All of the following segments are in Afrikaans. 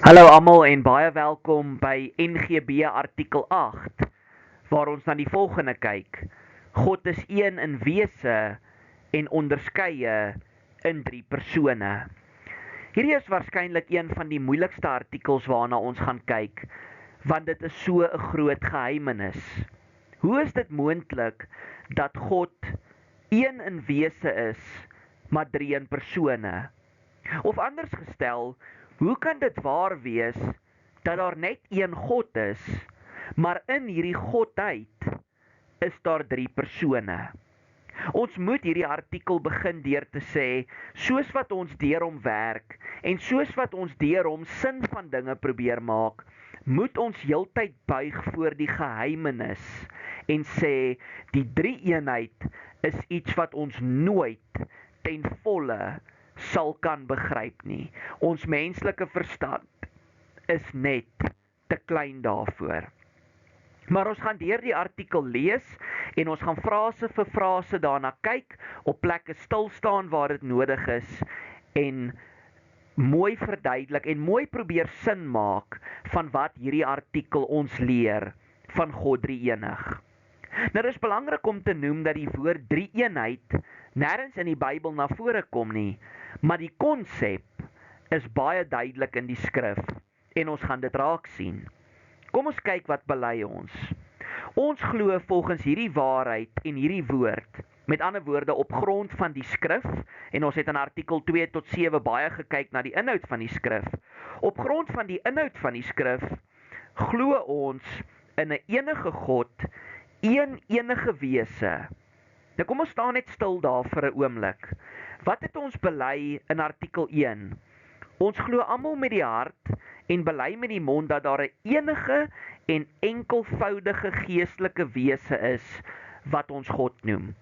Hallo almal en baie welkom by NGB artikel 8 waar ons na die volgende kyk. God is een in wese en onderskeie in 3 persone. Hierdie is waarskynlik een van die moeilikste artikels waarna ons gaan kyk, want dit is so 'n groot geheimenis. Hoe is dit moontlik dat God een in wese is, maar 3 in persone? Of anders gestel, hoe kan dit waar wees dat daar net een God is, maar in hierdie Godheid is daar 3 persone? Ons moet hierdie artikel begin deur te sê, soos wat ons deur hom werk en soos wat ons deur hom sin van dinge probeer maak, moet ons heeltyd buig voor die geheimenis en sê, die drie-eenheid is iets wat ons nooit ten volle sal kan begryp nie. Ons menslike verstand is net te klein daarvoor. Maar ons gaan deur die artikel lees en ons gaan frase vir frase daarna kyk, op plekke stil staan waar dit nodig is en mooi verduidelik en mooi probeer sin maak van wat hierdie artikel ons leer van God drie-enig. Nou dit is belangrik om te noem dat die woord drie-eenheid nêrens in die Bybel na vore kom nie, maar die konsep is baie duidelik in die skrif en ons gaan dit raak sien. Kom ons kyk wat bely ons. Ons glo volgens hierdie waarheid en hierdie woord, met ander woorde op grond van die skrif, en ons het in artikel 2 tot 7 baie gekyk na die inhoud van die skrif. Op grond van die inhoud van die skrif, glo ons in 'n enige God, een enige wese. Nou kom ons staan net stil daar vir 'n oomblik. Wat het ons bely in artikel 1? Ons glo almal met die hart en bely met die mond dat daar 'n enige en enkelvoudige geestelike wese is wat ons God noem.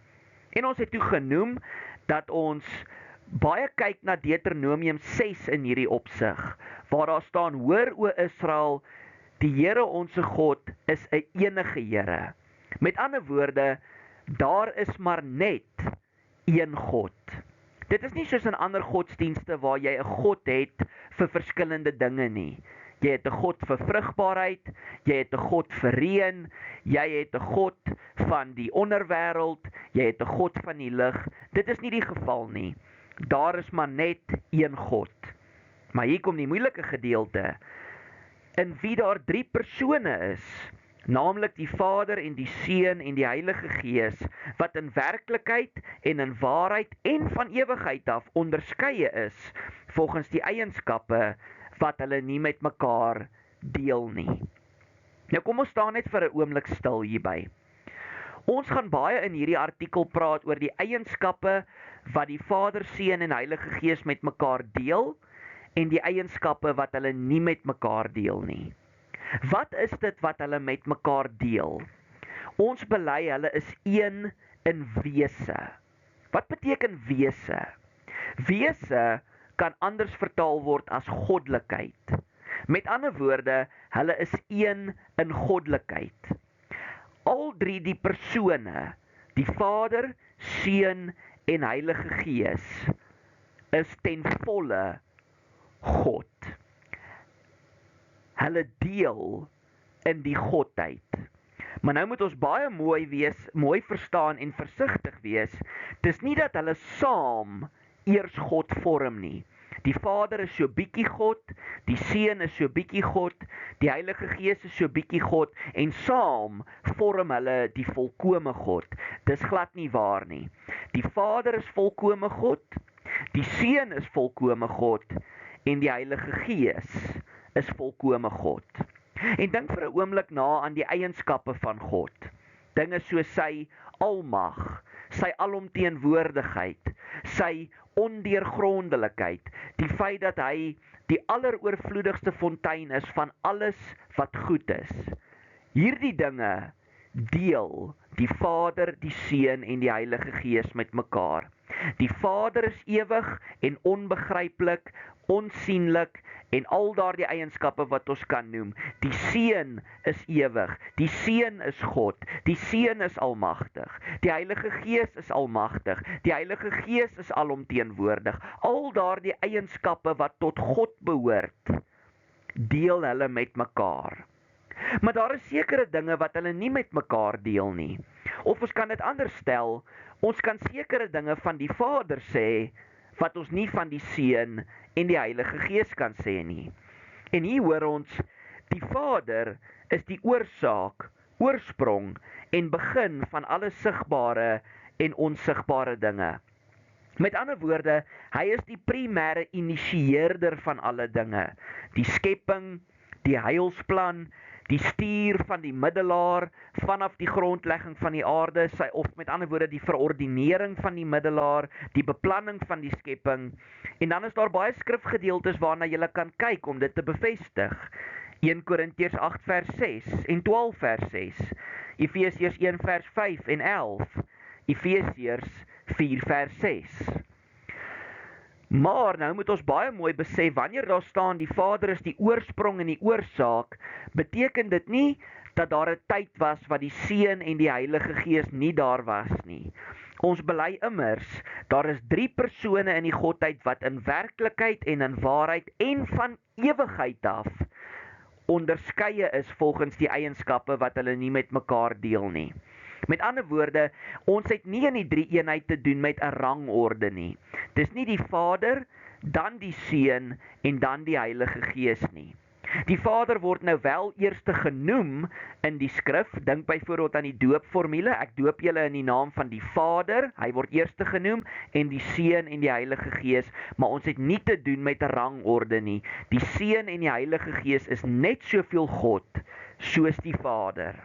En ons het toe genoem dat ons baie kyk na Deuteronomium 6 in hierdie opsig, waar daar staan, hoor o Israel, die Here onse God is 'n enige Here. Met ander woorde, daar is maar net een God. Dit is nie soos in ander godsdienste waar jy 'n God het vir verskillende dinge nie. Jy het 'n God vir vrugbaarheid, jy het 'n God vir reën, jy het 'n God van die onderwêreld, jy het 'n God van die lig. Dit is nie die geval nie. Daar is maar net een God. Maar hier kom die moeilike gedeelte. In wie daar 3 persone is, naamlik die Vader en die Seun en die Heilige Gees, wat in werklikheid en in waarheid en van ewigheid af onderskeie is, volgens die eienskappe wat hulle nie met mekaar deel nie. Nou kom ons staan net vir 'n oomblik stil hierby. Ons gaan baie in hierdie artikel praat oor die eienskappe wat die Vader, Seun en Heilige Gees met mekaar deel, en die eienskappe wat hulle nie met mekaar deel nie. Wat is dit wat hulle met mekaar deel? Ons bely hulle is een in wese. Wat beteken wese? Wese kan anders vertaal word as goddelikheid. Met ander woorde, hulle is een in goddelikheid. Al 3 die persone, die Vader, Seun en Heilige Gees, is ten volle God. Hulle deel in die Godheid. Maar nou moet ons baie mooi verstaan en versigtig wees. Dis nie dat hulle saam eers God vorm nie. Die Vader is so bietjie God, die Seun is so bietjie God, die Heilige Gees is so bietjie God, en saam vorm hulle die volkome God. Dis glad nie waar nie. Die Vader is volkome God, die Seun is volkome God, en die Heilige Gees is volkome God. En dink vir 'n oomblik na aan die eienskappe van God. Dinge soos sy almag, sy alomteenwoordigheid, sy ondeurgrondelikheid, die feit dat hy die alleroorvloedigste fontein is van alles wat goed is. Hierdie dinge deel die Vader, die Seun en die Heilige Gees met mekaar. Die Vader is ewig en onbegryplik, onsienlik en al daardie eienskappe wat ons kan noem. Die Seun is ewig, die Seun is God, die Seun is almagtig, die Heilige Gees is almagtig, die Heilige Gees is alomteenwoordig. Al daardie eienskappe wat tot God behoort, deel hulle met mekaar. Maar daar is sekere dinge wat hulle nie met mekaar deel nie. Of ons kan dit anders stel, ons kan sekere dinge van die Vader sê, wat ons nie van die Seun en die Heilige Gees kan sê nie. En hier hoor ons, die Vader is die oorsaak, oorsprong en begin van alle sigbare en onsigbare dinge. Met ander woorde, hy is die primêre initieerder van alle dinge. Die skepping, die heilsplan, die stuur van die middelaar vanaf die grondlegging van die aarde, of met ander woorde die verordinering van die middelaar, die beplanning van die skepping. En dan is daar baie skrifgedeeltes waarna jy kan kyk om dit te bevestig. 1 Korintiërs 8 vers 6 en 12 vers 6, Efesiërs 1 vers 5 en 11, Efesiërs 4 vers 6. Maar nou moet ons baie mooi besef, wanneer daar staan die Vader is die oorsprong en die oorsaak, beteken dit nie dat daar 'n tyd was wat die Seun en die Heilige Gees nie daar was nie. Ons bely immers, daar is 3 persone in die Godheid wat in werklikheid en in waarheid en van ewigheid af onderskeie is volgens die eienskappe wat hulle nie met mekaar deel nie. Met ander woorde, ons het nie in die 3 eenheid te doen met 'n rangorde nie. Dis nie die Vader, dan die Seun en dan die Heilige Gees nie. Die Vader word nou wel eerste genoem in die skrif. Dink byvoorbeeld aan die doopformule. Ek doop julle in die naam van die Vader, hy word eerste genoem, en die Seun en die Heilige Gees, maar ons het nie te doen met 'n rangorde nie. Die Seun en die Heilige Gees is net soveel God soos die Vader.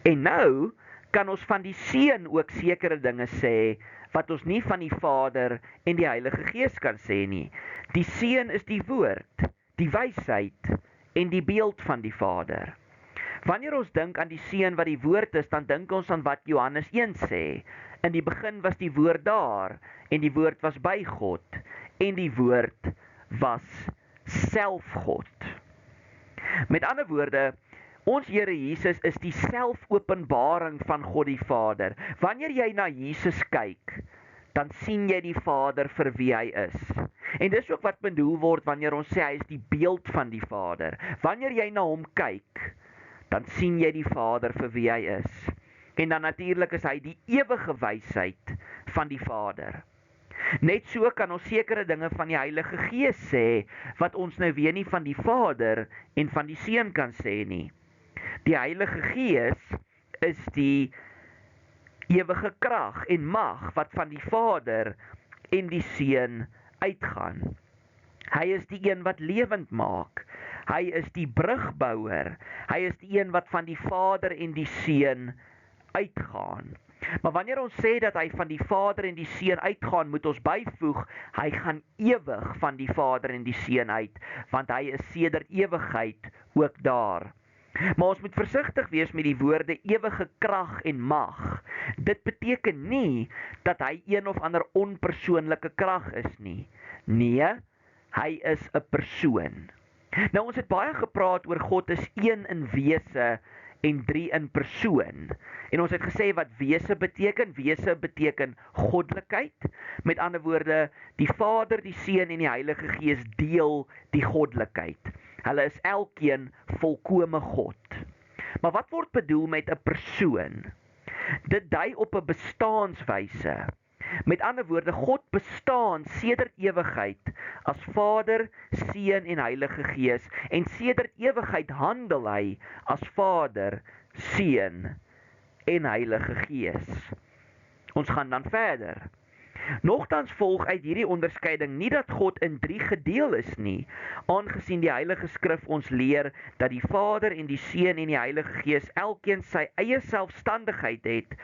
En nou kan ons van die Seun ook sekere dinge sê wat ons nie van die Vader en die Heilige Gees kan sê nie. Die Seun is die woord, die wysheid en die beeld van die Vader. Wanneer ons dink aan die Seun wat die woord is, dan dink ons aan wat Johannes 1 sê. In die begin was die woord daar, en die woord was by God, en die woord was self God. Met ander woorde, ons Here Jesus is die selfopenbaring van God die Vader. Wanneer jy na Jesus kyk, dan sien jy die Vader vir wie hy is. En dis ook wat bedoel word wanneer ons sê hy is die beeld van die Vader. Wanneer jy na hom kyk, dan sien jy die Vader vir wie hy is. En dan natuurlik is hy die ewige wysheid van die Vader. Net so kan ons sekere dinge van die Heilige Gees sê, wat ons nou weer nie van die Vader en van die Seun kan sê nie. Die Heilige Gees is die ewige krag en mag wat van die Vader en die Seun uitgaan. Hy is die een wat lewend maak. Hy is die brugbouer. Hy is die een wat van die Vader en die Seun uitgaan. Maar wanneer ons sê dat hy van die Vader en die Seun uitgaan, moet ons byvoeg, hy gaan ewig van die Vader en die Seun uit, want hy is sedert ewigheid ook daar. Maar ons moet versigtig wees met die woorde ewige krag en mag. Dit beteken nie dat hy een of ander onpersoonlike krag is nie. Nee, hy is 'n persoon. Nou ons het baie gepraat oor God is een in wese en 3 in persoon. En ons het gesê wat wese beteken. Wese beteken goddelikheid. Met ander woorde, die Vader, die Seun en die Heilige Gees deel die goddelikheid. Hulle is elkeen volkome God. Maar wat word bedoel met 'n persoon? Dit dui op 'n bestaanswyse. Met ander woorde, God bestaan sedert ewigheid as Vader, Seun en Heilige Gees, en sedert ewigheid handel hy as Vader, Seun en Heilige Gees. Ons gaan dan verder. Nogtans volg uit hierdie onderskeiding nie dat God in 3 gedeel is nie, aangesien die Heilige Skrif ons leer dat die Vader en die Seun en die Heilige Gees elkeen sy eie selfstandigheid het,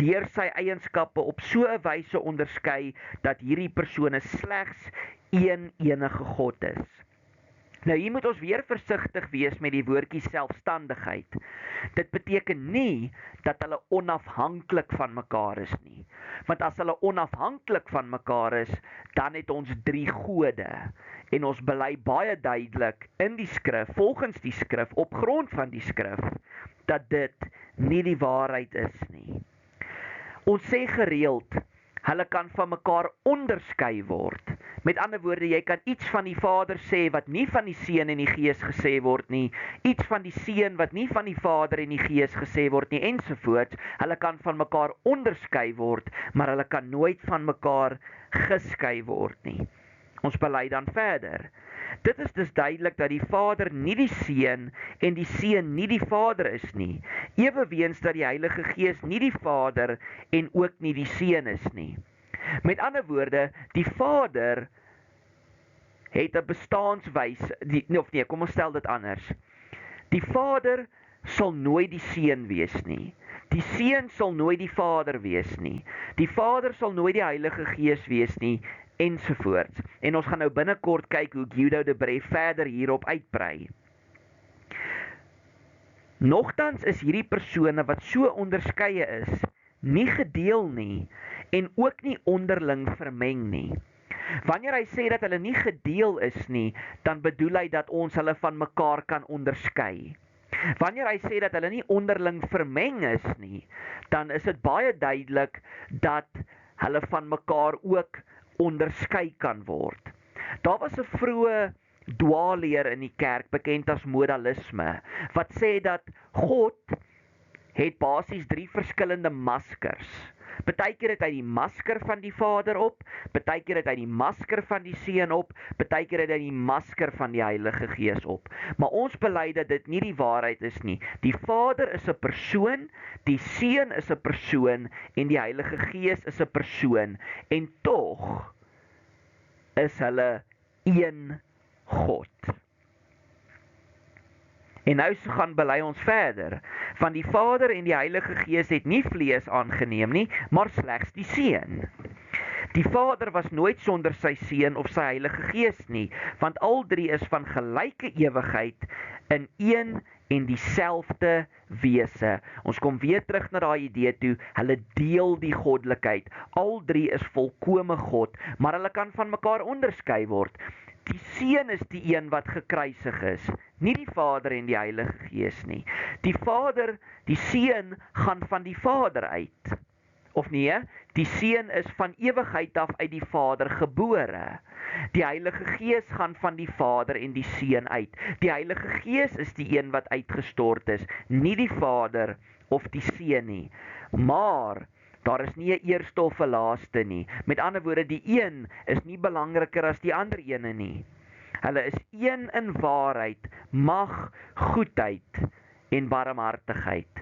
deur sy eienskappe op so 'n wyse onderskei dat hierdie persone slegs een enige God is. Nou hier moet ons weer versigtig wees met die woordjie selfstandigheid. Dit beteken nie dat hulle onafhanklik van mekaar is nie. Want as hulle onafhanklik van mekaar is, dan het ons 3 gode. En ons bely baie duidelik in die skrif, volgens die skrif, op grond van die skrif, dat dit nie die waarheid is nie. Ons sê gereeld, Hulle kan van mekaar onderskei word. Met ander woorde, jy kan iets van die Vader sê wat nie van die Seun en die Gees gesê word nie, iets van die Seun wat nie van die Vader en die Gees gesê word nie, ensovoorts. Hulle kan van mekaar onderskei word, maar hulle kan nooit van mekaar geskei word nie. Ons bely dan verder. Dit is dus duidelik dat die Vader nie die Seun en die Seun nie die Vader is nie, eweweens dat die Heilige Gees nie die Vader en ook nie die Seun is nie. Met ander woorde, die Vader het 'n bestaanswyse, kom ons stel dit anders. Die Vader sal nooit die Seun wees nie. Die Seun sal nooit die Vader wees nie. Die Vader sal nooit die Heilige Gees wees nie, ensovoorts. En ons gaan nou binnekort kyk hoe Guido de Bref verder hierop uitbrei. Nogtans is hierdie persone wat so onderskeie is, nie gedeel nie en ook nie onderling vermeng nie. Wanneer hy sê dat hulle nie gedeel is nie, dan bedoel hy dat ons hulle van mekaar kan onderskei. Wanneer hy sê dat hulle nie onderling vermeng is nie, dan is dit baie duidelik dat hulle van mekaar ook onderskei kan word. Daar was 'n vroeë dwaalleer in die kerk, bekend as modalisme, wat sê dat God het basies 3 verskillende maskers. Partykeer het hy die masker van die Vader op, partykeer het hy die masker van die Seun op, partykeer het hy die masker van die Heilige Gees op. Maar ons bely dat dit nie die waarheid is nie. Die Vader is 'n persoon, die Seun is 'n persoon en die Heilige Gees is 'n persoon. En tog is hulle een God. En nou gaan bely ons verder. Van die Vader en die Heilige Gees het nie vlees aangeneem nie, maar slegs die Seun. Die Vader was nooit sonder sy Seun of sy Heilige Gees nie, want al 3 is van gelyke ewigheid in een en dieselfde wese. Ons kom weer terug na daai idee toe, hulle deel die goddelikheid. Al 3 is volkome God, maar hulle kan van mekaar onderskei word. Die Seun is die een wat gekruisig is, nie die Vader en die Heilige Gees nie. Die Seun gaan van die Vader uit. Of nee, die Seun is van ewigheid af uit die Vader gebore. Die Heilige Gees gaan van die Vader en die Seun uit. Die Heilige Gees is die een wat uitgestort is, nie die Vader of die Seun nie. Maar daar is nie 'n eerste of 'n laaste nie. Met ander woorde, die een is nie belangriker as die ander ene nie. Hulle is een in waarheid, mag, goedheid en barmhartigheid.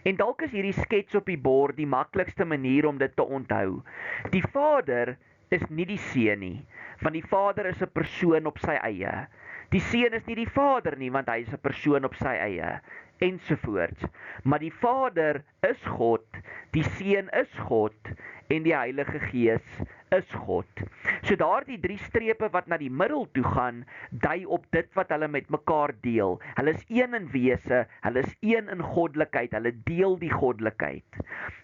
En dalk is hierdie skets op die bord die maklikste manier om dit te onthou. Die Vader is nie die Seun nie, want die Vader is 'n persoon op sy eie. Die Seun is nie die Vader nie, want hy is 'n persoon op sy eie, ensovoorts. Maar die Vader is God, die Seun is God en die Heilige Gees is God. So daardie 3 strepe wat na die middel toe gaan, dui op dit wat hulle met mekaar deel. Hulle is een in wese, hulle is een in goddelikheid, hulle deel die goddelikheid.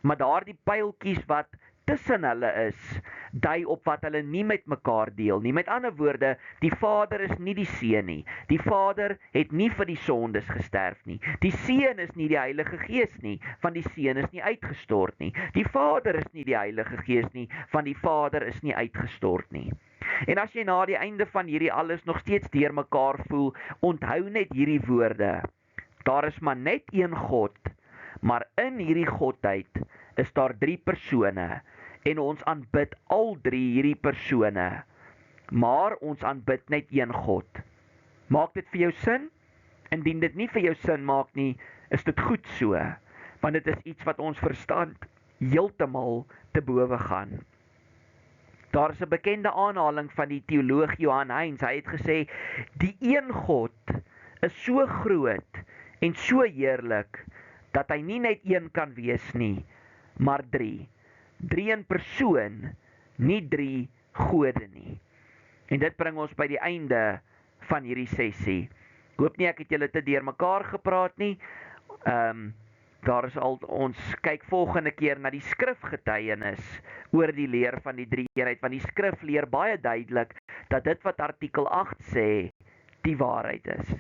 Maar daardie pyltjies wat tussen hulle is, dui op wat hulle nie met mekaar deel nie. Met ander woorde, die Vader is nie die Seun nie. Die Vader het nie vir die sondes gesterf nie. Die Seun is nie die Heilige Gees nie, want die Seun is nie uitgestort nie. Die Vader is nie die Heilige Gees nie, want die Vader is nie uitgestort nie. En as jy na die einde van hierdie alles nog steeds deur mekaar voel, onthou net hierdie woorde. Daar is maar net een God, maar in hierdie godheid is daar 3 persone. En ons aanbid al 3 hierdie persone, maar ons aanbid net een God. Maak dit vir jou sin? Indien dit nie vir jou sin maak nie, is dit goed so, want dit is iets wat ons verstand heeltemal te bowe gaan. Daar is 'n bekende aanhaling van die teoloog Johan Heinz. Hy het gesê, die een God is so groot en so heerlik, dat hy nie net een kan wees nie, maar 3. 3 in persoon, nie 3 gode nie. En dit bring ons by die einde van hierdie sessie. Ek hoop nie ek het julle te deurmekaar gepraat nie. Daar is ons kyk volgende keer na die skrifgetuienis oor die leer van die drie-eenheid, want die skrif leer baie duidelik dat dit wat artikel 8 sê, die waarheid is.